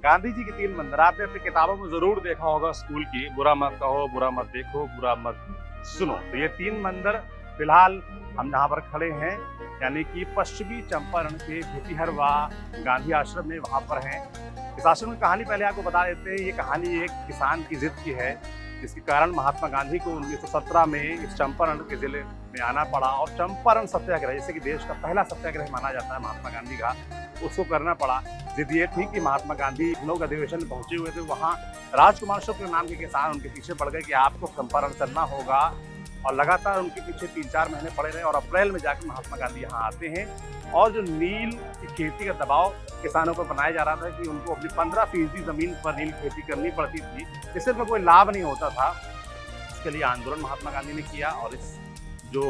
गांधी जी के 3 मंदिर आपने अपनी किताबों में जरूर देखा होगा स्कूल की, बुरा मत कहो, बुरा मत देखो, बुरा मत सुनो। तो ये 3 मंदिर फिलहाल हम जहाँ पर खड़े हैं यानी कि पश्चिमी चंपारण के भितिहरवा गांधी आश्रम में वहाँ पर हैं। इस आश्रम की कहानी पहले आपको बता देते हैं। ये कहानी एक किसान की जिद की है, जिसके कारण महात्मा गांधी को 1917 में इस चंपारण के जिले में आना पड़ा और चंपारण सत्याग्रह, जैसे कि देश का पहला सत्याग्रह माना जाता है महात्मा गांधी का, उसको करना पड़ा। जिद ये थी कि महात्मा गांधी लोग अधिवेशन में पहुंचे हुए थे, वहाँ राजकुमार शुक्ल नाम के किसान उनके पीछे पड़ गए कि आपको चंपारण चलना होगा, और लगातार उनके पीछे 3-4 महीने पड़े रहे और अप्रैल में जाकर महात्मा गांधी यहाँ आते हैं। और जो नील की खेती का दबाव किसानों पर बनाया जा रहा था कि उनको अपनी 15% जमीन पर नील खेती करनी पड़ती थी, इससे में कोई लाभ नहीं होता था, इसके लिए आंदोलन महात्मा गांधी ने किया और इस जो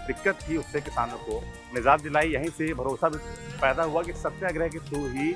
दिक्कत थी उससे किसानों को निजात दिलाई। यहीं से भरोसा भी पैदा हुआ कि सत्याग्रह के थ्रू ही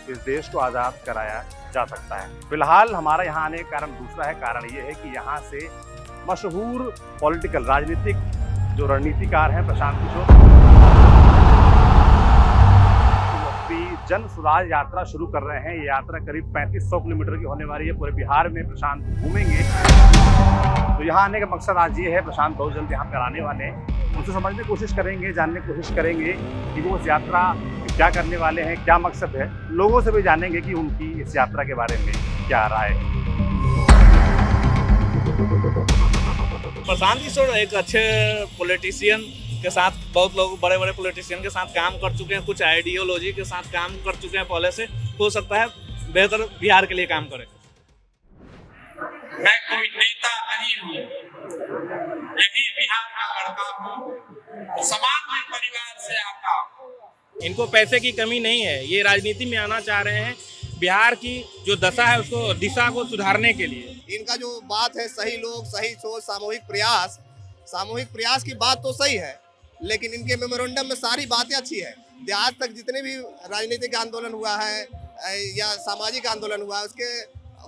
इस देश को आज़ाद कराया जा सकता है। फिलहाल हमारा यहाँ आने का कारण दूसरा है। कारण ये है कि यहाँ से मशहूर पॉलिटिकल राजनीतिक जो रणनीतिकार हैं प्रशांत किशोर जन स्वराज यात्रा शुरू कर रहे हैं। ये यात्रा करीब 3500 किलोमीटर की होने वाली है। पूरे बिहार में प्रशांत घूमेंगे। तो यहाँ आने का मकसद आज ये है, प्रशांत बहुत जल्द यहाँ पर आने वाले हैं, उनसे समझने की कोशिश करेंगे, जानने की कोशिश करेंगे कि वो इस यात्रा क्या करने वाले हैं, क्या मकसद है। लोगों से भी जानेंगे कि उनकी इस यात्रा के बारे में क्या राय है। प्रशांत किशोर एक अच्छे पॉलिटिशियन के साथ, बहुत लोग बड़े बड़े पॉलिटिशियन के साथ काम कर चुके हैं, कुछ आइडियोलॉजी के साथ काम कर चुके हैं पहले से, हो सकता है बेहतर बिहार के लिए काम करें। मैं कोई नेता नहीं हूँ, यही बिहार का लड़का हूँ, सामान्य परिवार से आता हूँ। इनको पैसे की कमी नहीं है, ये राजनीति में आना चाह रहे हैं बिहार की जो दशा है उसको, दिशा को सुधारने के लिए। इनका जो बात है, सही लोग, सही सोच, सामूहिक प्रयास की बात तो सही है, लेकिन इनके मेमोरेंडम में सारी बातें अच्छी है। आज तक जितने भी राजनीतिक आंदोलन हुआ है या सामाजिक आंदोलन हुआ है, उसके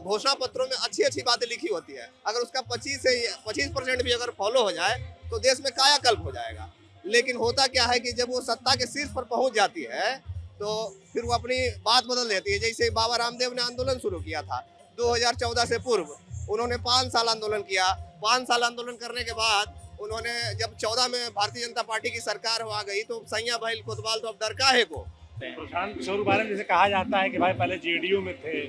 घोषणा पत्रों में अच्छी अच्छी बातें लिखी होती है। अगर उसका 25% भी अगर फॉलो हो जाए तो देश में कायाकल्प हो जाएगा। लेकिन होता क्या है कि जब वो सत्ता के शीर्ष पर पहुंच जाती है तो फिर वो अपनी बात बदल देती है। जैसे बाबा रामदेव ने आंदोलन शुरू किया था 2014 से पूर्व, उन्होंने 5 साल आंदोलन किया। 5 साल आंदोलन करने के बाद उन्होंने जब 14 में भारतीय जनता पार्टी की सरकार आ गई तो सैया भाई कोतवाल तो अब डर काहे को। प्रशांत किशोर के बारे में जैसे कहा जाता है कि भाई पहले जेडीयू में थे,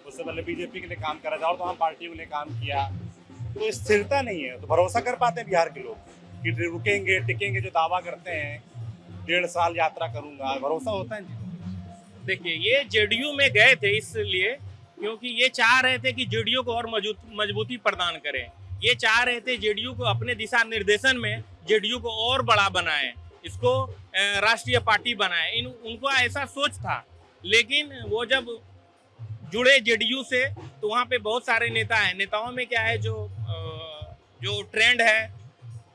उससे पहले बीजेपी के लिए काम करा था और तो हम पार्टियों के लिए काम किया, तो स्थिरता नहीं है। तो भरोसा कर पाते हैं बिहार के लोग कि रुकेंगे टिकेंगे, जो दावा करते हैं 1.5 साल यात्रा करूंगा, भरोसा होता है? देखिए, ये जेडीयू में गए थे इसलिए क्योंकि ये चाह रहे थे कि जेडीयू को और मजबूती प्रदान करें। ये चाह रहे थे जेडीयू को अपने दिशा निर्देशन में जेडीयू को और बड़ा बनाएं, इसको राष्ट्रीय पार्टी बनाएं। उनको ऐसा सोच था, लेकिन वो जब जुड़े जेडीयू से तो वहाँ पे बहुत सारे नेता हैं। नेताओं में क्या है, जो ट्रेंड है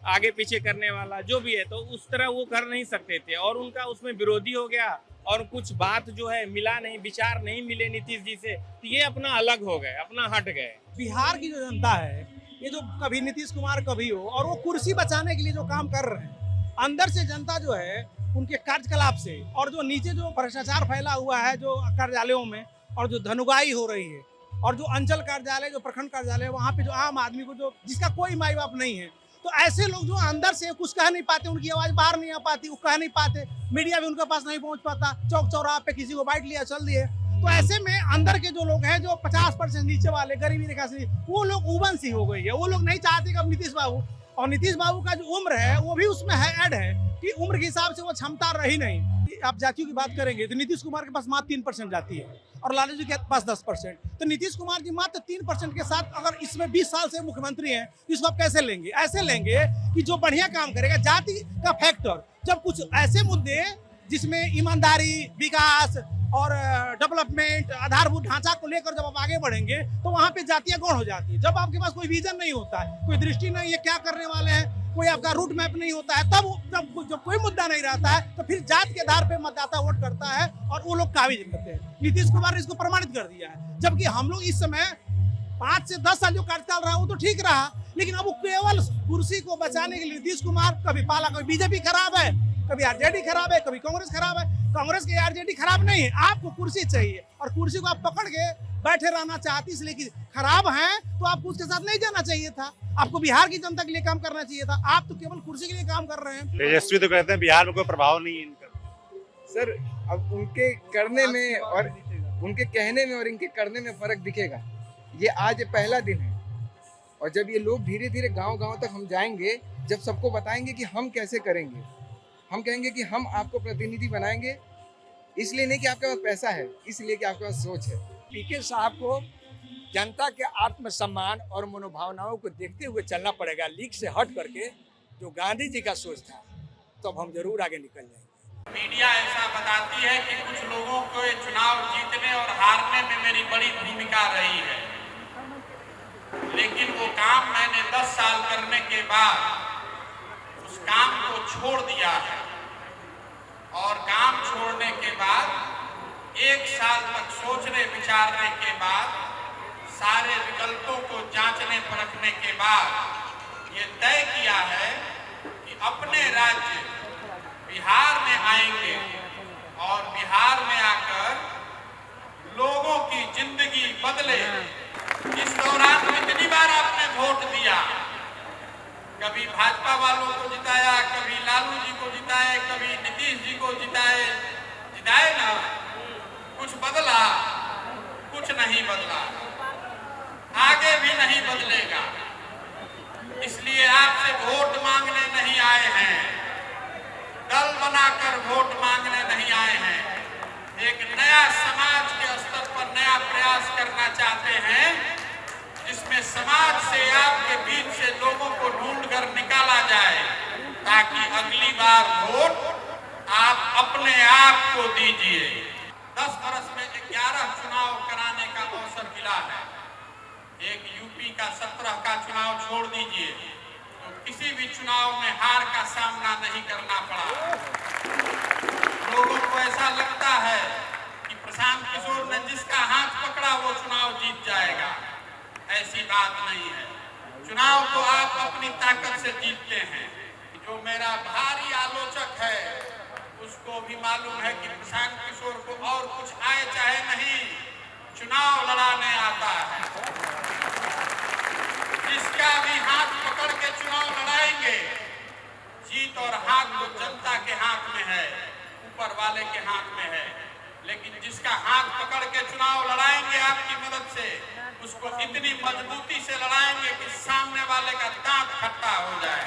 आगे पीछे करने वाला जो भी है, तो उस तरह वो कर नहीं सकते थे और उनका उसमें विरोधी हो गया और कुछ बात जो है मिला नहीं, विचार नहीं मिले नीतीश जी से, तो ये अपना अलग हो गए, अपना हट गए। बिहार की जो जनता है, ये जो कभी नीतीश कुमार कभी हो, और वो कुर्सी बचाने के लिए जो काम कर रहे हैं, अंदर से जनता जो है उनके कार्यकलाप से, और जो नीचे जो भ्रष्टाचार फैला हुआ है जो कार्यालयों में, और जो धनुगाई हो रही है, और जो अंचल कार्यालय, जो प्रखंड कार्यालय, वहाँ पे जो आम आदमी को जो जिसका कोई माई बाप नहीं है, तो ऐसे लोग जो अंदर से कुछ कह नहीं पाते, उनकी आवाज बाहर नहीं आ पाती, वो कह नहीं पाते, मीडिया भी उनके पास नहीं पहुंच पाता, चौक चौराहा पे किसी को बाइट लिया चल दिए, तो ऐसे में अंदर के जो लोग हैं जो 50% नीचे वाले, गरीबी रेखा से, वो लोग उबन सी हो गई है। वो लोग नहीं चाहते कि अब नीतीश बाबू, और नीतीश बाबू का जो उम्र है वो भी उसमें है, ऐड है कि उम्र के हिसाब से वो क्षमता रही नहीं। आप जातियों की बात करेंगे तो नीतीश कुमार के पास मात्र 3% जाती है और लालू जी के पास 10%। तो नीतीश कुमार जी मात्र 3% के साथ अगर इसमें 20 साल से मुख्यमंत्री हैं, इसको आप कैसे लेंगे? ऐसे लेंगे कि जो बढ़िया काम करेगा, जाति का फैक्टर, जब कुछ ऐसे मुद्दे जिसमें ईमानदारी, विकास और डेवलपमेंट, आधारभूत ढांचा को लेकर जब आप आगे बढ़ेंगे तो वहाँ पे जातियाँ गौण हो जाती है। जब आपके पास कोई विजन नहीं होता है, कोई दृष्टि नहीं है क्या करने वाले हैं, कोई आपका रूट मैप नहीं होता है, तब जब कोई मुद्दा नहीं रहता है तो फिर जात के आधार पे मतदाता वोट करता है और वो लोग काबिज करते हैं। नीतीश कुमार ने इसको प्रमाणित कर दिया है। जबकि हम लोग इस समय 5 से 10 साल जो कार्यकाल रहा वो तो ठीक रहा, लेकिन अब वो केवल कुर्सी को बचाने के लिए नीतीश कुमार, कभी पाला कभी बीजेपी खराब है, कभी आरजेडी खराब है, कभी कांग्रेस खराब है। कांग्रेस की आरजेडी खराब नहीं है, आपको कुर्सी चाहिए और कुर्सी को आप पकड़ के बैठे रहना चाहती, इसलिए कि खराब है तो आपको उसके साथ नहीं जाना चाहिए था। आपको बिहार की जनता के लिए काम करना चाहिए था। आप तो केवल कुर्सी के लिए काम कर रहे हैं। तेजस्वी तो कहते हैं बिहार में कोई प्रभाव नहीं है इनका। सर अब उनके करने में और उनके कहने में और इनके करने में फर्क दिखेगा। ये आज पहला दिन है और जब ये लोग धीरे धीरे गांव-गांव तक हम जाएंगे, जब सबको बताएंगे कि हम कैसे करेंगे, हम कहेंगे कि हम आपको प्रतिनिधि बनाएंगे, इसलिए नहीं कि आपके पास पैसा है, इसलिए कि आपके पास सोच है। पीके साहब को जनता के आत्मसम्मान और मनोभावनाओं को देखते हुए चलना पड़ेगा। लीग से हट करके जो गांधी जी का सोच था, तो अब हम जरूर आगे निकल जाएंगे। मीडिया ऐसा बताती है कि कुछ लोगों को ये चुनाव जीतने और हारने में मेरी बड़ी भूमिका रही है, लेकिन वो काम मैंने 10 साल करने के बाद उस काम को छोड़ दिया है और काम छोड़ने के बाद 1 साल तक सोचने विचारने के बाद सारे विकल्पों को जांचने परखने के बाद ये तय किया है कि अपने राज्य बिहार में आएंगे और बिहार में आकर लोगों की जिंदगी बदले। इस दौरान कितनी बार आपने वोट दिया, कभी भाजपा वालों को जिताया, कभी लालू जी को जिताए, कभी नीतीश जी को जिताए ना, कुछ बदला? कुछ नहीं बदला, आगे भी नहीं बदलेगा। इसलिए आपसे वोट मांगने नहीं आए हैं, दल बनाकर वोट मांगने नहीं आए हैं। एक नया समाज के स्तर पर नया प्रयास करना चाहते हैं, जिसमें समाज से आपके बीच से लोगों को ढूंढकर निकाला जाए, ताकि अगली बार वोट आप अपने आप को दीजिए। 10 वर्ष में 11 चुनाव कराने का अवसर मिला है। एक यूपी का 17 का चुनाव छोड़ दीजिए, तो किसी भी चुनाव में हार का सामना नहीं करना पड़ा। लोगों को ऐसा लगता है कि प्रशांत किशोर ने जिसका हाथ पकड़ा वो चुनाव जीत जाएगा। ऐसी बात नहीं है। चुनाव तो आप अपनी ताकत से जीतते हैं। जो मेरा भारी आलोचक है उसको भी मालूम है कि प्रशांत किशोर को और कुछ आए चाहे नहीं, चुनाव लड़ाने आता है। जिसका भी हाथ पकड़ के चुनाव लड़ाएंगे, जीत और हाथ तो जनता के हाथ में है, ऊपर वाले के हाथ में है। लेकिन जिसका हाथ पकड़ के चुनाव लड़ाएंगे आपकी मदद से, उसको इतनी मजबूती से लड़ाएंगे कि सामने वाले का दांत खट्टा हो जाए।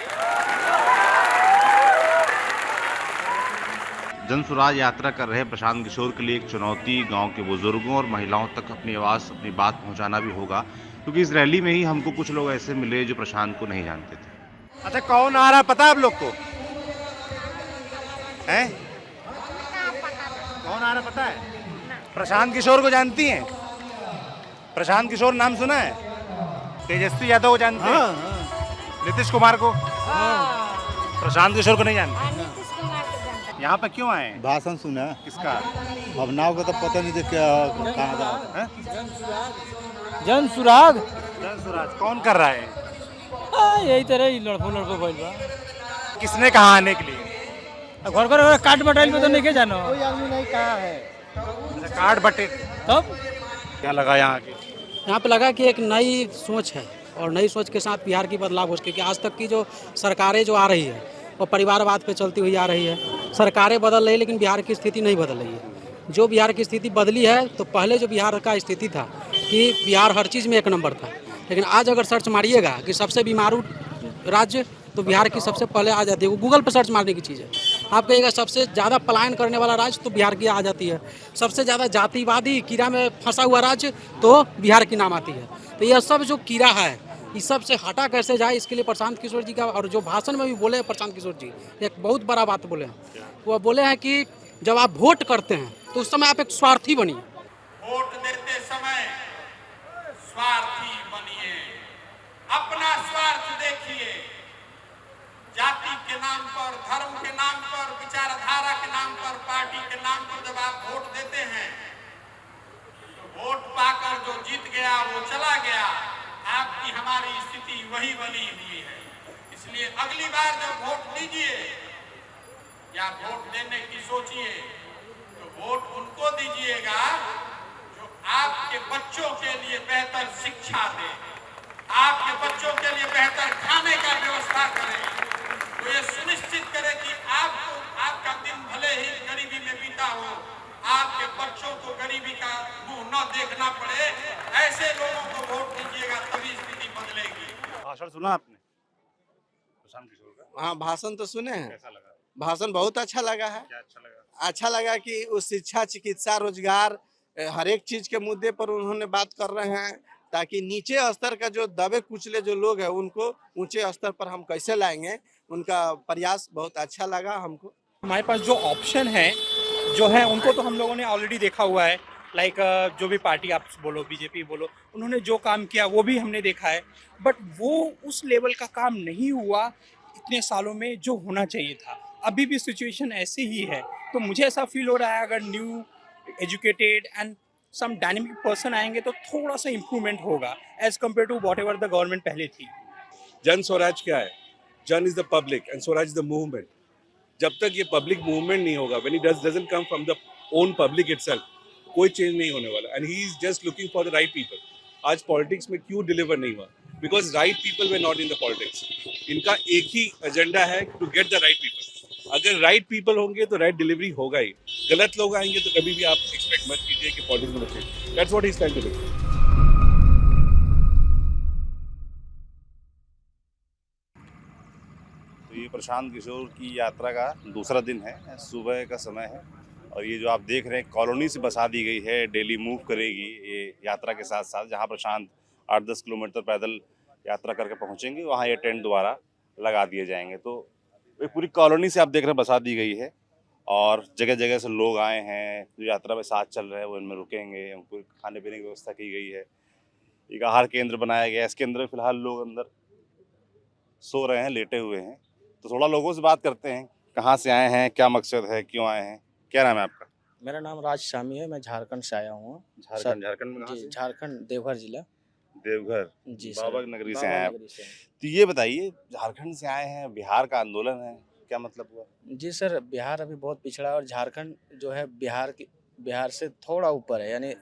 जनसुराज यात्रा कर रहे प्रशांत किशोर के लिए एक चुनौती गांव के बुजुर्गों और महिलाओं तक अपनी आवाज़, अपनी बात पहुंचाना भी होगा, क्योंकि इस रैली में ही हमको कुछ लोग ऐसे मिले जो प्रशांत को नहीं जानते थे। अच्छा, कौन आ रहा पता है आप लोग को? हैं? कौन आ रहा पता है? प्रशांत किशोर को जानती हैं? प्रशांत किशोर नाम सुना है? तेजस्वी यादव को जानते हैं? नीतीश कुमार को? प्रशांत किशोर को नहीं जानते? यहाँ पे क्यों आए? भाषण सुना। किसका? अब नाव का तो पता नहीं क्या कहाँ जा। जनसुराग जनसुराज कौन कर रहा है? यही तरह ही लड़को भइल बा। किसने कहा आने के लिए? घर घर काट बटाइल में तो नहीं के जानो, कोई आदमी नहीं कहा है। कार्ड बटे तब क्या लगा यहाँ के? यहाँ पे लगा कि एक नई सोच है और नई सोच के साथ बिहार की बदलाव हो सके। कि आज तक की जो सरकारें जो आ रही है वो परिवारवाद पे चलती हुई आ रही है। सरकारें बदल रही है लेकिन बिहार की स्थिति नहीं बदल रही है। जो बिहार की स्थिति बदली है, तो पहले जो बिहार का स्थिति था कि बिहार हर चीज़ में 1 नंबर था, लेकिन आज अगर सर्च मारिएगा कि सबसे बीमारू राज्य, तो बिहार की सबसे पहले आ जाती है। वो गूगल पर सर्च मारने की चीज़ है। आप कहिएगा सबसे ज़्यादा पलायन करने वाला राज्य, तो बिहार की आ जाती है। सबसे ज़्यादा जातिवादी कीड़ा में फंसा हुआ राज्य, तो बिहार की नाम आती है। तो यह सब जो कीड़ा है, इस सब से हटा कैसे जाए, इसके लिए प्रशांत किशोर जी का, और जो भाषण में भी बोले हैं प्रशांत किशोर जी, एक बहुत बड़ा बात बोले हैं। वो बोले हैं कि जब आप वोट करते हैं तो उस समय आप एक स्वार्थी बनिए। वोट देते समय स्वार्थी बनिए, अपना स्वार्थ देखिए। जाति के नाम पर, धर्म के नाम पर, विचारधारा के नाम पर, पार्टी के नाम पर जब आप वोट देते हैं, तो वोट पाकर जो जीत गया वो चला गया। आपकी हमारी स्थिति वही बनी हुई है। इसलिए अगली बार जब वोट दीजिए या वोट देने की सोचिए तो वोट उनको दीजिएगा जो आपके बच्चों के लिए बेहतर शिक्षा दे, आपके बच्चों के लिए बेहतर खाने का व्यवस्था करे, तो ये सुनिश्चित करे कि आपको आपका दिन भले ही गरीबी में बीता हो, आपके बच्चों को गरीबी का मुंह न देखना पड़े। ऐसे लोगों को वोट दीजिएगा, तभी स्थिति बदलेगी। भाषण सुना आपने प्रशांत किशोर का? हाँ, भाषण तो सुने हैं। कैसा लगा? भाषण बहुत अच्छा लगा है। क्या अच्छा लगा? अच्छा लगा कि उस शिक्षा, चिकित्सा, रोजगार, हर एक चीज के मुद्दे पर उन्होंने बात कर रहे हैं, ताकि नीचे स्तर का जो दबे कुचले जो लोग हैं उनको ऊंचे स्तर पर हम कैसे लाएंगे, उनका प्रयास बहुत अच्छा लगा हमको। हमारे पास जो ऑप्शन है जो है उनको तो हम लोगों ने ऑलरेडी देखा हुआ है, लाइक जो भी पार्टी आप बोलो, बीजेपी बोलो, उन्होंने जो काम किया वो भी हमने देखा है, बट वो उस लेवल का काम नहीं हुआ इतने सालों में जो होना चाहिए था। अभी भी सिचुएशन ऐसे ही है, तो मुझे ऐसा फील हो रहा है अगर new educated and some dynamic person आएंगे तो थोड़ा सा इम्प्रूवमेंट होगा as compare to whatever the government पहले थी। जन स्वराज क्या है? Jan is the public and swaraj is the movement. जब तक ये पब्लिक मूवमेंट नहीं होगा, when it doesn't come from the own public itself, कोई चेंज नहीं होने वाला। And he is just looking for the right people. आज पॉलिटिक्स में क्यों डिलीवर नहीं हुआ? Because right people were not in the politics. इनका एक ही एजेंडा है to get the right people. अगर राइट पीपल होंगे तो राइट डिलीवरी होगा ही। गलत लोग आएंगे तो कभी भी आप एक्सपेक्ट मत कीजिए कि पॉलिटिक्स में बचे। That's what he is trying to do. तो ये प्रशांत किशोर की यात्रा का दूसरा दिन है, सुबह का समय है और ये जो आप देख रहे हैं कॉलोनी से बसा दी गई है, डेली मूव करेगी ये यात्रा के साथ साथ। जहाँ प्रशांत 8-10 किलोमीटर पैदल यात्रा करके पहुँचेंगे वहाँ ये टेंट दोबारा लगा दिए जाएंगे। तो ये पूरी कॉलोनी से आप देख रहे हैं बसा दी गई है और जगह जगह से लोग आए हैं जो यात्रा में साथ चल रहे हैं, वो इनमें रुकेंगे। उनको खाने पीने की व्यवस्था की गई है, एक आहार केंद्र बनाया गया है। इसके अंदर फिलहाल लोग अंदर सो रहे हैं, लेटे हुए हैं। तो थोड़ा लोगों से बात करते हैं, कहाँ से आए हैं, क्या मकसद है, क्यों आए हैं। क्या नाम है आपका? मेरा नाम राज शामी है, मैं झारखंड से आया हूँ। झारखंड में कहाँ जी, से? झारखंड देवघर जिला। देवघर जी सर, बाबा नगरी से आए हैं आप। नगरी से। तो ये बताइए, झारखंड से आए हैं, बिहार का आंदोलन है, क्या मतलब हुआ? जी सर, बिहार अभी बहुत पिछड़ा है और झारखंड जो है बिहार से थोड़ा ऊपर है, यानी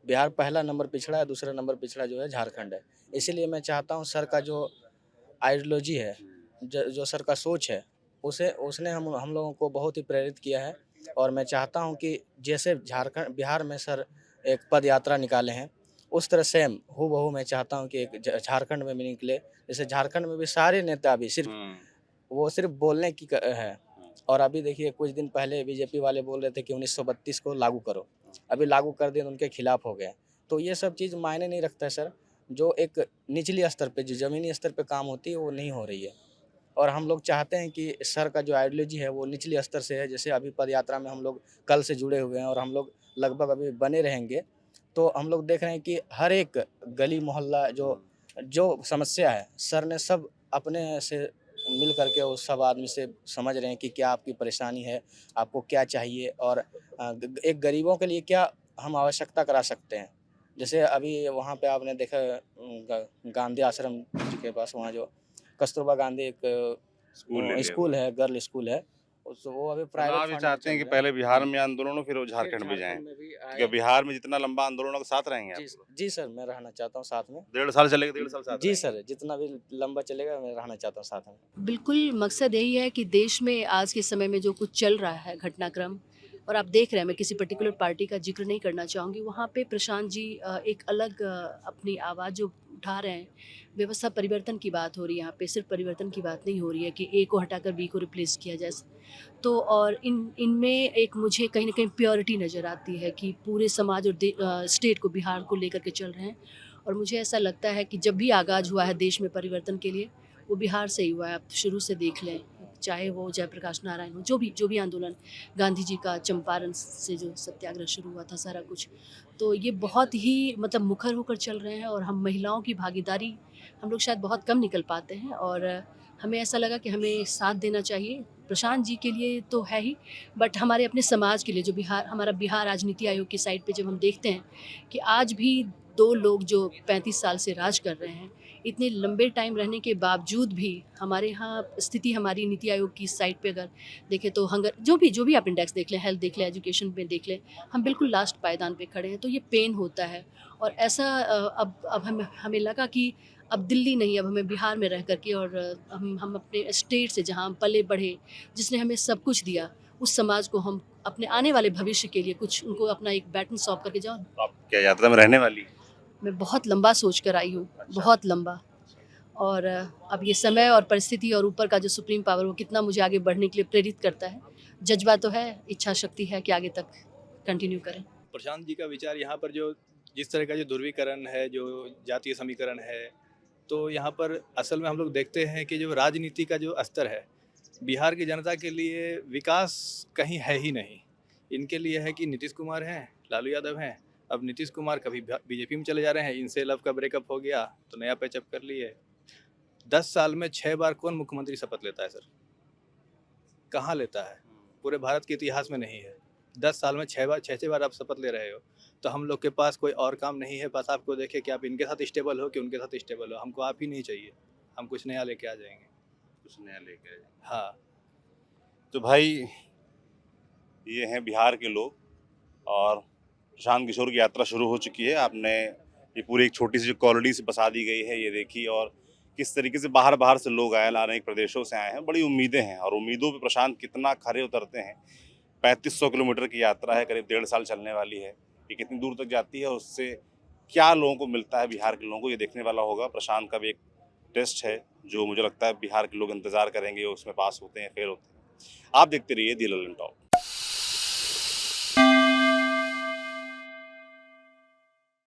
बिहार पहला नंबर पिछड़ा है, दूसरा नंबर पिछड़ा जो है झारखंड है। इसीलिए मैं चाहता हूँ सर का जो आइडियोलॉजी है, जो सर का सोच है, उसने हम लोगों को बहुत ही प्रेरित किया है। और मैं चाहता हूं कि जैसे बिहार में सर एक पद यात्रा निकाले हैं, उस तरह सेम हूबहू मैं चाहता हूं कि एक झारखंड में भी निकले। जैसे झारखंड में भी सारे नेता भी सिर्फ बोलने की है। और अभी देखिए कुछ दिन पहले बीजेपी वाले बोल रहे थे कि 1932 को लागू करो, अभी लागू कर दिए, उनके खिलाफ हो गए। तो ये सब चीज़ मायने नहीं रखता है सर। जो एक निचली स्तर पे, जो ज़मीनी स्तर पे काम होती है वो नहीं हो रही है। और हम लोग चाहते हैं कि सर का जो आइडियोलॉजी है वो निचले स्तर से है। जैसे अभी पद यात्रा में हम लोग कल से जुड़े हुए हैं और हम लोग लगभग अभी बने रहेंगे। तो हम लोग देख रहे हैं कि हर एक गली मोहल्ला जो समस्या है, सर ने सब अपने से मिल करके उस सब आदमी से समझ रहे हैं कि क्या आपकी परेशानी है, आपको क्या चाहिए और एक गरीबों के लिए क्या हम आवश्यकता करा सकते हैं। जैसे अभी वहाँ पे आपने देखा गांधी आश्रम के पास, वहाँ जो कस्तूरबा गांधी एक स्कूल है, गर्ल स्कूल है, वो अभी प्राइवेट भी चाहते हैं कि पहले बिहार में आंदोलन हो, फिर वो झारखंड में जाएं। क्योंकि बिहार में जितना लंबा आंदोलन होगा साथ रहेंगे आप? जी सर, मैं रहना चाहता हूँ साथ में। 1.5 साल चलेगा, 1.5 साल साथ? जी सर, जितना भी लंबा चलेगा मैं रहना चाहता हूँ साथ में। बिल्कुल, मकसद यही है कि देश में आज के समय में जो कुछ चल रहा है घटनाक्रम, और आप देख रहे हैं, मैं किसी पर्टिकुलर पार्टी का जिक्र नहीं करना चाहूँगी, वहाँ पे प्रशांत जी एक अलग अपनी आवाज़ जो उठा रहे हैं। व्यवस्था परिवर्तन की बात हो रही है यहाँ पे, सिर्फ परिवर्तन की बात नहीं हो रही है कि ए को हटाकर बी को रिप्लेस किया जाए। तो और इनमें एक मुझे कहीं ना कहीं प्योरिटी नज़र आती है कि पूरे समाज और स्टेट को, बिहार को लेकर के चल रहे हैं। और मुझे ऐसा लगता है कि जब भी आगाज़ हुआ है देश में परिवर्तन के लिए, वो बिहार से ही हुआ है। आप शुरू से देख लें, चाहे वो जयप्रकाश नारायण हो, जो भी आंदोलन, गांधी जी का चंपारण से जो सत्याग्रह शुरू हुआ था, सारा कुछ, तो ये बहुत ही मतलब मुखर होकर चल रहे हैं। और हम महिलाओं की भागीदारी हम लोग शायद बहुत कम निकल पाते हैं, और हमें ऐसा लगा कि हमें साथ देना चाहिए। प्रशांत जी के लिए तो है ही, बट हमारे अपने समाज के लिए, जो हमारा बिहार राजनीति आयोग की साइट पे जब हम देखते हैं कि आज भी 2 लोग जो 35 साल से राज कर रहे हैं, इतने लंबे टाइम रहने के बावजूद भी हमारे यहाँ स्थिति, हमारी नीति आयोग की साइट पे अगर देखें तो हंगर जो भी आप इंडेक्स देख लें, हेल्थ देख लें, एजुकेशन में देख लें, हम बिल्कुल लास्ट पायदान पे खड़े हैं। तो ये पेन होता है और ऐसा अब हमें लगा कि अब दिल्ली नहीं, अब हमें बिहार में रह करके और हम अपने स्टेट से जहाँ हम पले बढ़े, जिसने हमें सब कुछ दिया, उस समाज को हम अपने आने वाले भविष्य के लिए कुछ उनको अपना एक बैटन सौंप करके जाओ। तो आप क्या यात्रा में रहने वाली? मैं बहुत लंबा सोच कर आई हूँ, बहुत लंबा। और अब ये समय और परिस्थिति और ऊपर का जो सुप्रीम पावर वो कितना मुझे आगे बढ़ने के लिए प्रेरित करता है। जज्बा तो है, इच्छा शक्ति है कि आगे तक कंटिन्यू करें। प्रशांत जी का विचार यहाँ पर जो जिस तरह का जो ध्रुवीकरण है, जो जातीय समीकरण है, तो यहाँ पर असल में हम लोग देखते हैं कि जो राजनीति का जो स्तर है, बिहार की जनता के लिए विकास कहीं है ही नहीं। इनके लिए है कि नीतीश कुमार हैं, लालू यादव हैं। अब नीतीश कुमार कभी बीजेपी में चले जा रहे हैं, इनसे लव का ब्रेकअप हो गया तो नया पैचअप कर लिए। 10 साल में 6 बार कौन मुख्यमंत्री शपथ लेता है सर? कहाँ लेता है? पूरे भारत के इतिहास में नहीं है। 10 साल में 6 बार आप शपथ ले रहे हो। तो हम लोग के पास कोई और काम नहीं है, बस आपको देखे कि आप इनके साथ स्टेबल हो कि उनके साथ स्टेबल हो। हमको आप ही नहीं चाहिए, हम कुछ नया लेके आ जाएंगे। कुछ नया लेके आए। हाँ, तो भाई ये हैं बिहार के लोग और प्रशांत किशोर की यात्रा शुरू हो चुकी है। आपने ये पूरी एक छोटी सी जो कॉलोनी से बसा दी गई है, ये देखी, और किस तरीके से बाहर से लोग आए, अनेक प्रदेशों से आए हैं। बड़ी उम्मीदें हैं और उम्मीदों पे प्रशांत कितना खरे उतरते हैं। 3500 किलोमीटर की यात्रा है, करीब 1.5 साल चलने वाली है। ये कितनी दूर तक जाती है, उससे क्या लोगों को मिलता है, बिहार के लोगों को, ये देखने वाला होगा। प्रशांत का भी एक टेस्ट है जो मुझे लगता है बिहार के लोग इंतजार करेंगे, उसमें पास होते हैं, फेल होते हैं। आप देखते रहिए दी ललन टॉप।